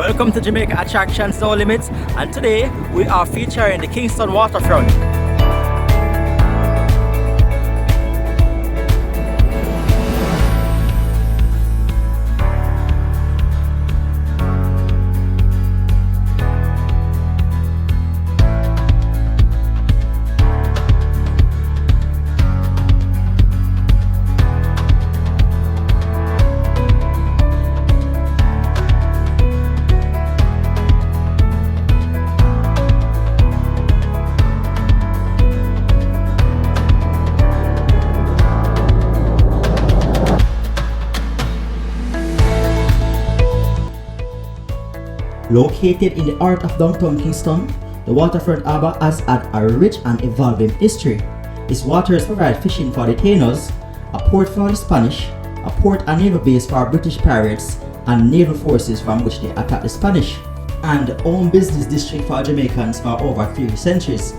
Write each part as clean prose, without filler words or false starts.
Welcome to Jamaica Attractions No Limits, and today we are featuring the Kingston Waterfront. Located in the heart of downtown Kingston, the Waterfront Harbour has had a rich and evolving history. Its waters provide fishing for the tainers, a port for the Spanish, a port and naval base for British pirates and naval forces from which they attacked the Spanish, and a home business district for Jamaicans for over 3 centuries.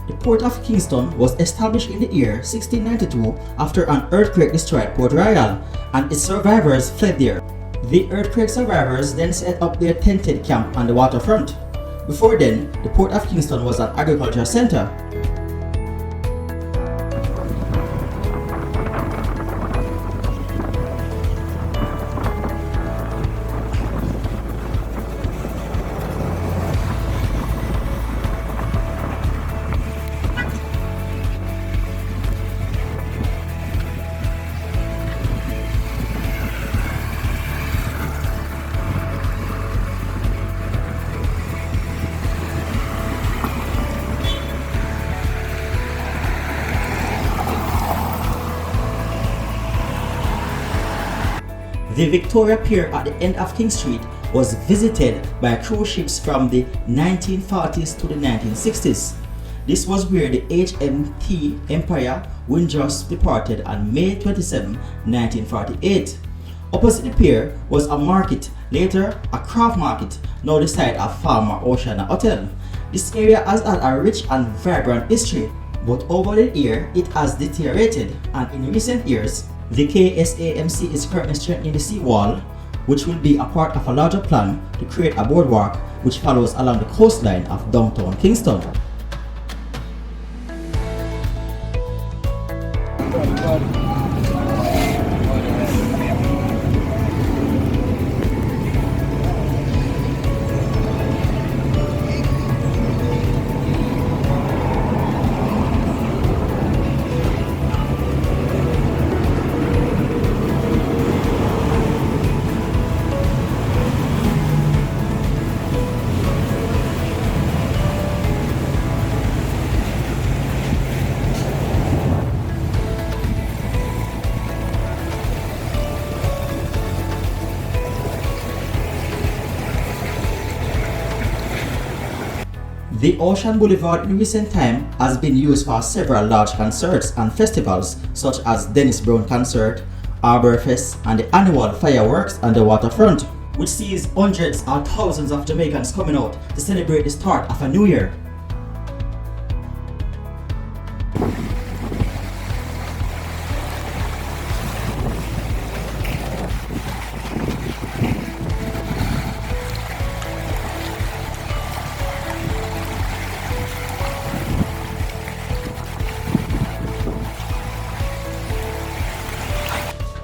The Port of Kingston was established in the year 1692 after an earthquake destroyed Port Royal, and its survivors fled there. The earthquake survivors then set up their tented camp on the waterfront. Before then, the Port of Kingston was an agricultural center. The Victoria Pier at the end of King Street was visited by cruise ships from the 1940s to the 1960s. This was where the HMT Empire Windrush departed on May 27, 1948. Opposite the pier was a market, later a craft market, now the site of Farmer Oceana Hotel. This area has had a rich and vibrant history, but over the year it has deteriorated, and in recent years the KSAMC is currently strengthening the seawall, which will be a part of a larger plan to create a boardwalk which follows along the coastline of downtown Kingston. The Ocean Boulevard in recent time has been used for several large concerts and festivals such as Dennis Brown Concert, Arborfest, and the annual fireworks on the waterfront, which sees hundreds or thousands of Jamaicans coming out to celebrate the start of a new year.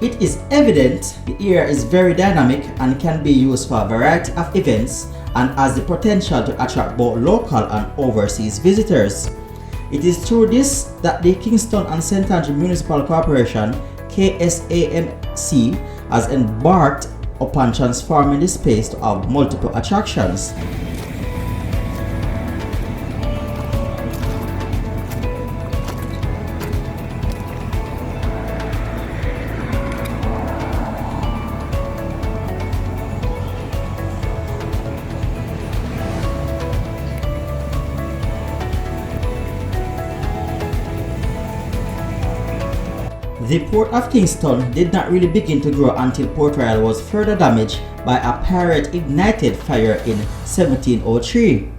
It is evident the area is very dynamic and can be used for a variety of events and has the potential to attract both local and overseas visitors. It is through this that the Kingston and St. Andrew Municipal Corporation KSAMC has embarked upon transforming the space to have multiple attractions. The port of Kingston did not really begin to grow until Port Royal was further damaged by a pirate ignited fire in 1703.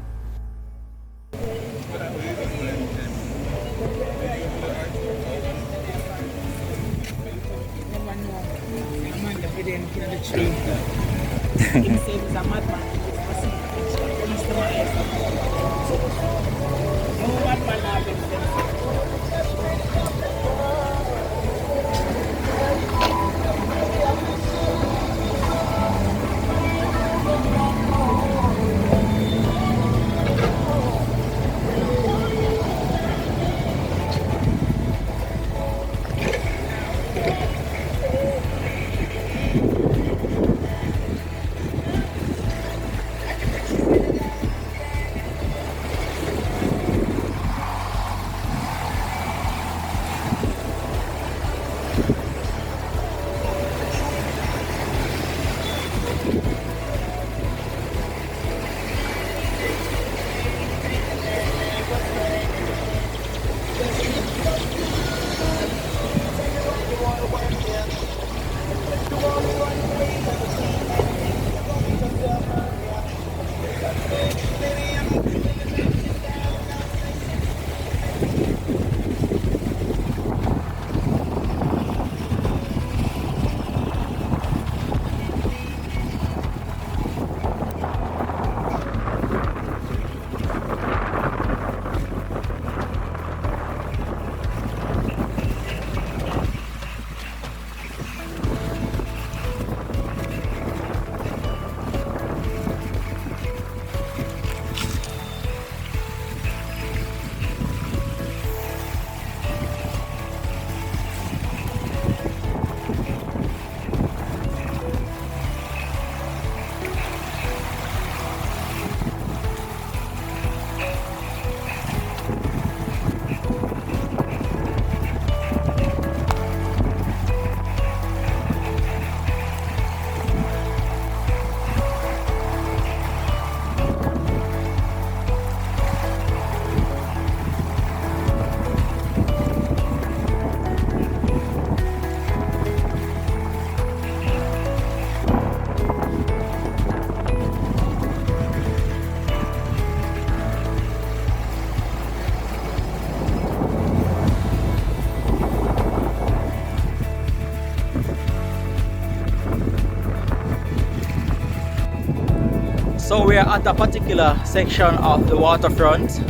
So we are at a particular section of the waterfront.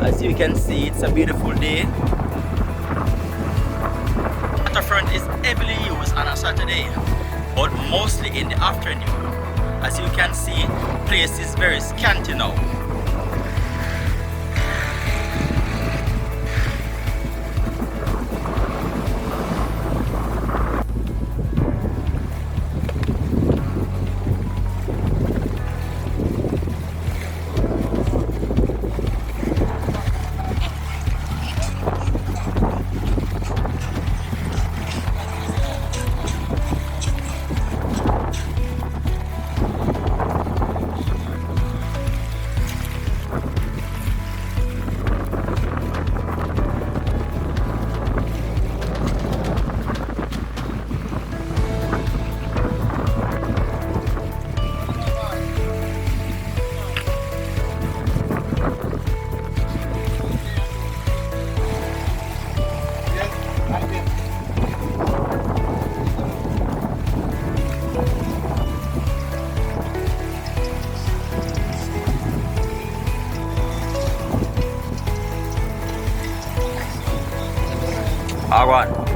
As you can see, it's a beautiful day. Waterfront is heavily used on a Saturday, but mostly in the afternoon. As you can see, place is very scanty now. All right.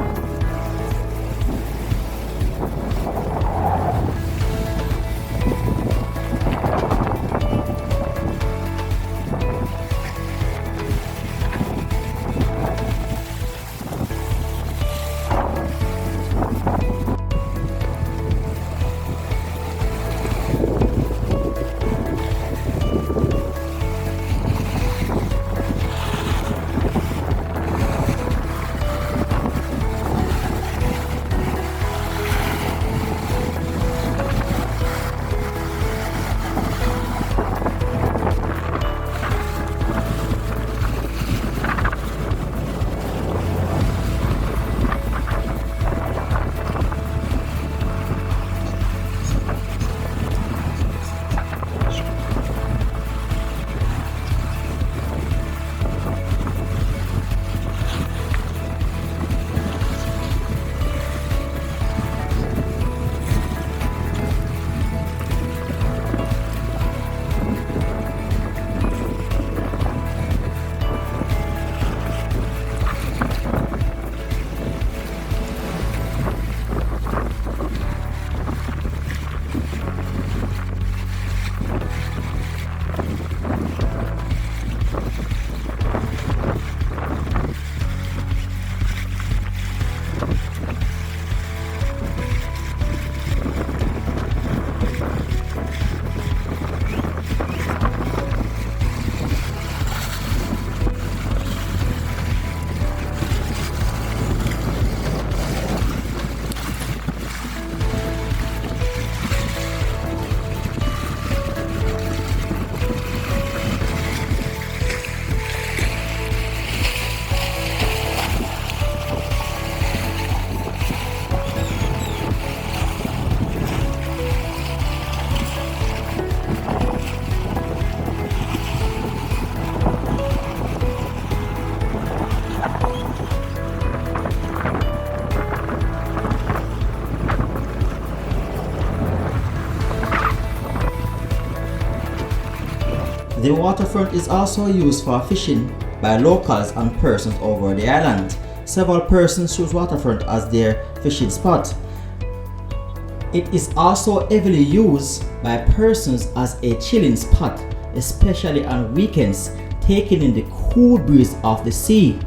The waterfront is also used for fishing by locals and persons over the island. Several persons choose waterfront as their fishing spot. It is also heavily used by persons as a chilling spot, especially on weekends, taking in the cool breeze of the sea.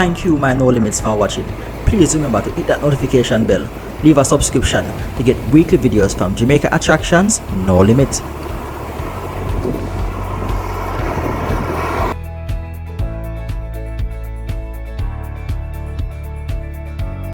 Thank you, my No Limits, for watching. Please remember to hit that notification bell, leave a subscription to get weekly videos from Jamaica Attractions No Limit.